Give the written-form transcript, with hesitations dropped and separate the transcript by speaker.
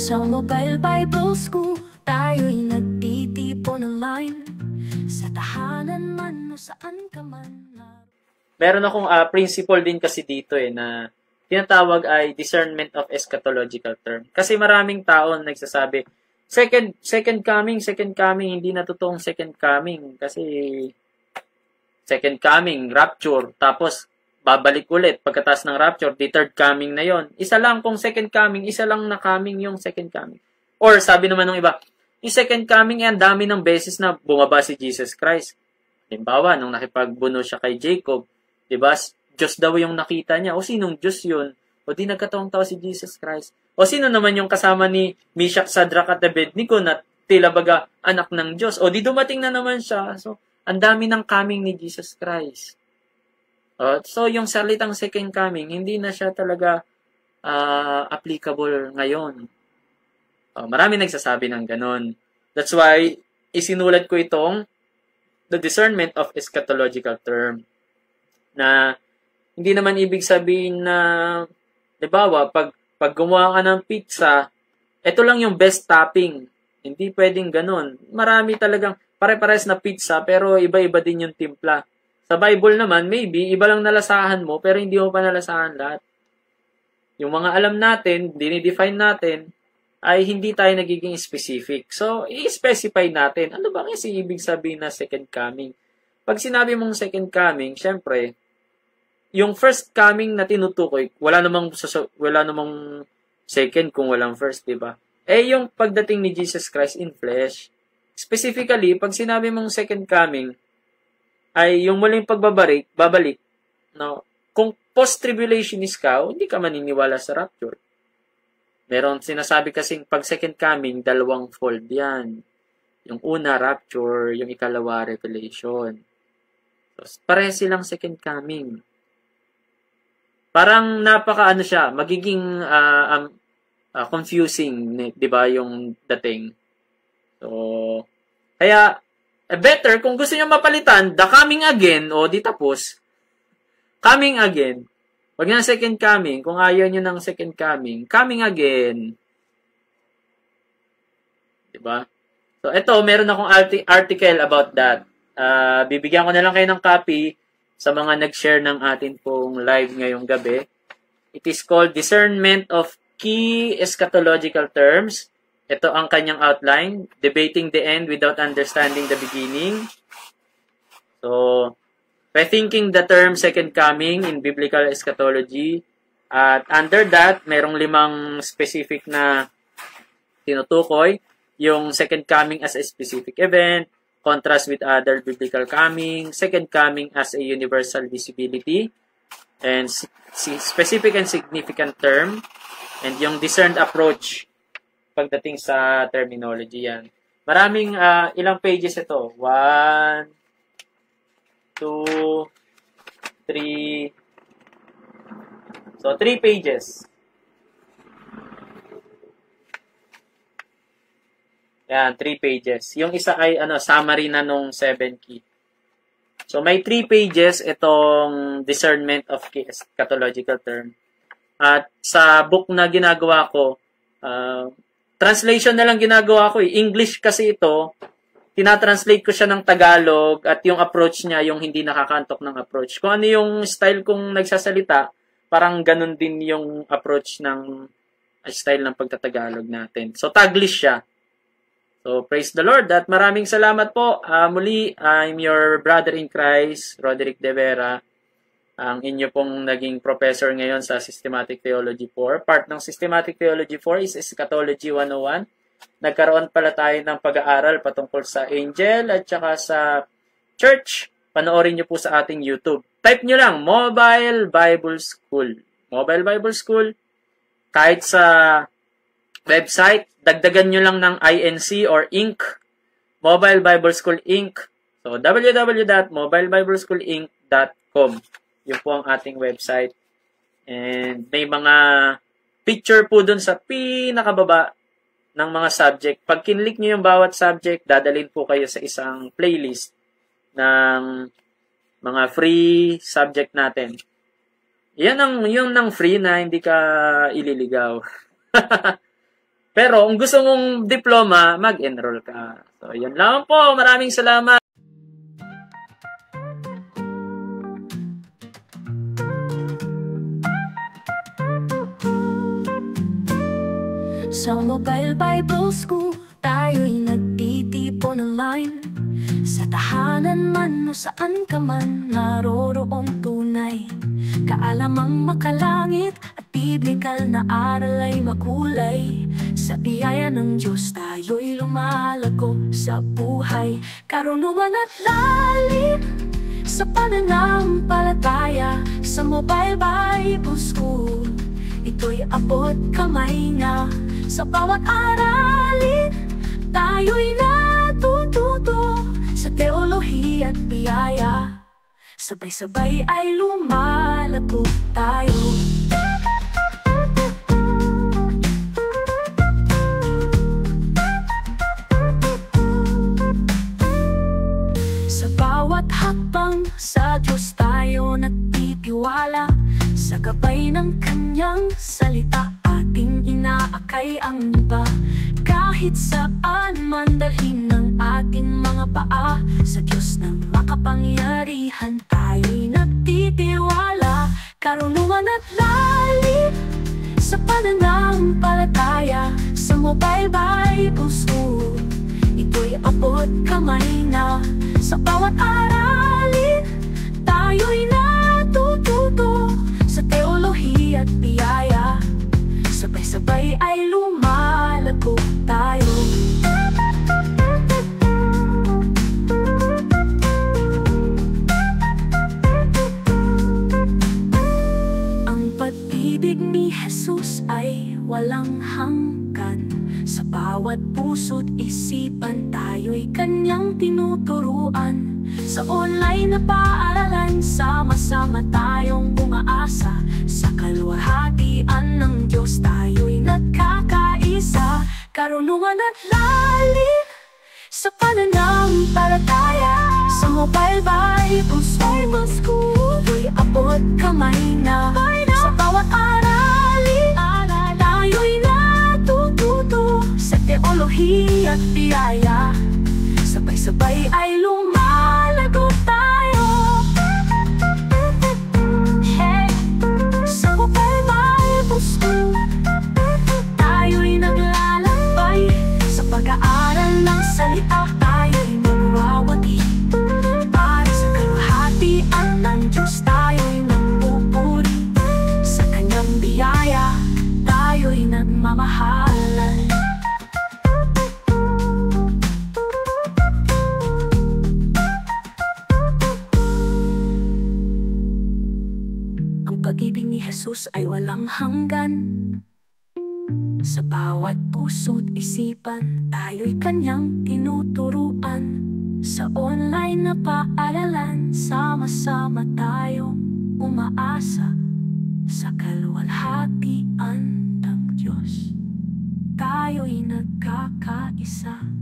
Speaker 1: Sa Mobile Bible School, tayo'y nagtitipon online. Sa tahanan man o saan ka man.
Speaker 2: Meron akong principle din kasi dito na tinatawag ay discernment of eschatological term. Kasi maraming tao nagsasabi, second coming, hindi na totoong second coming. Kasi second coming, rapture, tapos babalik ulit pagkatapos ng rapture, the third coming na yon. Isa lang kung second coming, isa lang na coming yung second coming. Or sabi naman ng iba, yung second coming ang dami ng beses na bumaba si Jesus Christ. Halimbawa, nung nakipagbuno siya kay Jacob, diba, Diyos daw yung nakita niya. O sinong Diyos yun? O di nagkataong tao si Jesus Christ. O sino naman yung kasama ni Meshach, Shadrach at Abednego na tila baga anak ng Diyos? O di dumating na naman siya. So, ang dami ng coming ni Jesus Christ. So, yung salitang second coming, hindi na siya talaga applicable ngayon. Marami nagsasabi ng ganon. That's why, isinulat ko itong the discernment of eschatological term. Na, hindi naman ibig sabihin na, dibawa, pag gumawa ka ng pizza, ito lang yung best topping. Hindi pwedeng ganon. Marami talagang pare-pares na pizza, pero iba-iba din yung timpla. Sa Bible naman, maybe, iba lang nalasahan mo, pero hindi mo pa nalasahan lahat. Yung mga alam natin, dinidefine natin, ay hindi tayo nagiging specific. So, i-specify natin, ano ba kasi ibig sabihin na second coming? Pag sinabi mong second coming, syempre, yung first coming na tinutukoy, wala namang second kung walang first, diba? Yung pagdating ni Jesus Christ in flesh. Specifically, pag sinabi mong second coming, ay yung muling babalik, no? Kung post-tribulationist ka, hindi ka maniniwala sa rapture. Meron sinasabi kasing pag second coming, dalawang fold yan. Yung una, rapture, yung ikalawa, revelation. So, pareha silang second coming. Parang siya, magiging confusing, di ba, yung dating. So, kaya, better, kung gusto nyo mapalitan, the coming again, o di tapos, coming again. Huwag na second coming. Kung ayaw nyo ng second coming again. Diba? So, ito, meron akong article about that. Bibigyan ko na lang kayo ng copy sa mga nag-share ng atin pong live ngayong gabi. It is called Discernment of Key Eschatological Terms. Ito ang kanyang outline, Debating the End Without Understanding the Beginning. So, rethinking the term second coming in biblical eschatology. At under that, merong 5 specific na tinutukoy. Yung second coming as a specific event, contrast with other biblical coming, second coming as a universal visibility, and specific and significant term, and yung discerned approach pagdating sa terminology yan. Maraming, ilang pages ito? 1, 2, 3. So, 3 pages. Yan, 3 pages. Yung isa ay, summary na nung 7 key. So, may 3 pages itong discernment of key eschatological term. At sa book na ginagawa ko, translation na lang ginagawa ko. English kasi ito, tinatranslate ko siya ng Tagalog at yung approach niya, yung hindi nakakaantok ng approach. Kung ano yung style kong nagsasalita, parang ganun din yung approach ng style ng pagtatagalog natin. So, Taglish siya. So, praise the Lord at maraming salamat po. Muli, I'm your brother in Christ, Roderick De Vera, ang inyo pong naging professor ngayon sa Systematic Theology 4. Part ng Systematic Theology 4 is Eschatology 101. Nagkaroon pala tayo ng pag-aaral patungkol sa angel at saka sa church. Panoorin nyo po sa ating YouTube. Type nyo lang, Mobile Bible School. Mobile Bible School. Kahit sa website, dagdagan nyo lang ng INC or Inc. Mobile Bible School Inc. So, www.mobilebiblesschoolinc.com. Yun po ang ating website. And may mga picture po dun sa pinakababa ng mga subject. Pag kinlik nyo yung bawat subject, dadalhin po kayo sa isang playlist ng mga free subject natin. Yan ang free na hindi ka ililigaw. Pero kung gusto mong diploma, mag-enroll ka. So, yan lang po. Maraming salamat.
Speaker 1: Sa Mobile Bible School, tayo'y nagtitipon online. Sa tahanan man o saan ka man, naroroong tunay kaalamang makalangit at biblikal na aral ay makulay. Sa biyaya ng Diyos tayo'y lumalago sa buhay, karunungan at lalim sa pananampalataya. Sa Mobile Bible School, ito'y abot kamay na. Sa bawat aralin, tayo'y natututo sa teolohiya at biyaya. Sabay-sabay ay lumalago tayo. Sa bawat hakbang, sa Diyos tayo nagtitiwala. Sa gabay ng Kanyang salita, ating inaakay ang iba. Kahit saan man dalhin ng ating mga paa, sa Diyos na makapangyarihan tayo'y nagtitiwala. Karunungan at lalim sa pananampalataya. Sa Mobile Bible School, ito'y abot kamay na. Sa bawat aralin, tayo'y natututo sa teolohiya at biyaya. Sabay-sabay ay lumalago tayo. Ang pag-ibig ni Jesus ay walang hanggan. Sa bawat puso't isipan, tayo'y Kanyang tinuturuan. Sa online na paaralan, sama-sama tayong umaasa. Sa kaluwalhatian ng Diyos, tayo'y nagkakaisa. Karunungan at lalim sa pananampalataya. Sa Mobile Bible School, ito'y abot kamay na. Sa bawat aralin, tayo'y natututo sa teolohiya at biyaya. Sabay-sabay ay lumalago tayo. Hey, sa Mobile Bible School, tayo'y naglalakbay. Sa pag-aaral ng salita, tayo'y magwawagi. Para sa kaluwalhatian ng Diyos, tayo'y nagpupuri. Sa Kanyang biyaya, tayo'y nagmamahalan. Pag-ibig ni Jesus ay walang hanggan. Sa bawat puso't isipan, tayo'y Kanyang tinuturuan. Sa online na paaralan, sama-sama tayong umaasa. Sa kaluwalhatian ng Diyos, tayo'y nagkakaisa.